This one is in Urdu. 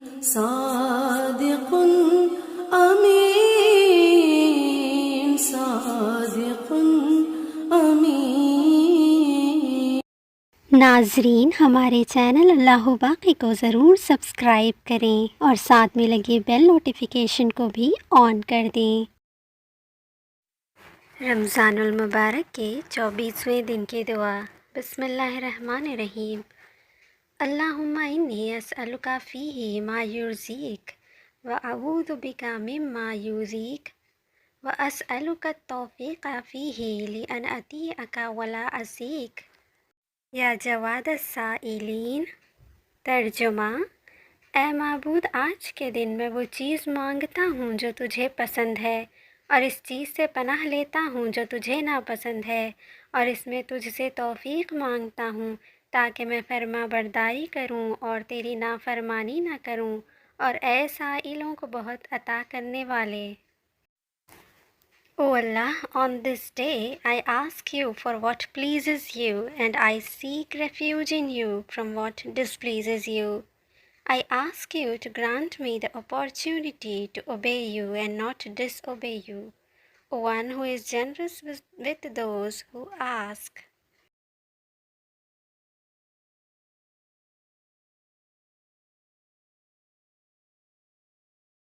صادق امین، صادق امین۔ ناظرین، ہمارے چینل اللہ باقی کو ضرور سبسکرائب کریں اور ساتھ میں لگے بیل نوٹیفیکیشن کو بھی آن کر دیں۔ رمضان المبارک کے 24ویں دن کی دعا۔ بسم اللہ الرحمن الرحیم۔ اللہم انی اسألک فیہ ما یرضیک واعوذ بک مما یؤذیک واسألک التوفیق فیہ لان اطیعک ولا اعصیک یا جواد السائلین۔ ترجمہ: اے معبود، آج کے دن میں وہ چیز مانگتا ہوں جو تجھے پسند ہے، اور اس چیز سے پناہ لیتا ہوں جو تجھے ناپسند ہے، اور اس میں تجھ سے توفیق مانگتا ہوں تاکہ میں فرما برداری کروں اور تیری نافرمانی نہ کروں، اور اے سائلوں کو بہت عطا کرنے والے۔ O Allah, on this day I ask you for what pleases you, and I seek refuge in you from what displeases you. I ask you to grant me the opportunity to obey you and not disobey you, O one who is generous with those who ask.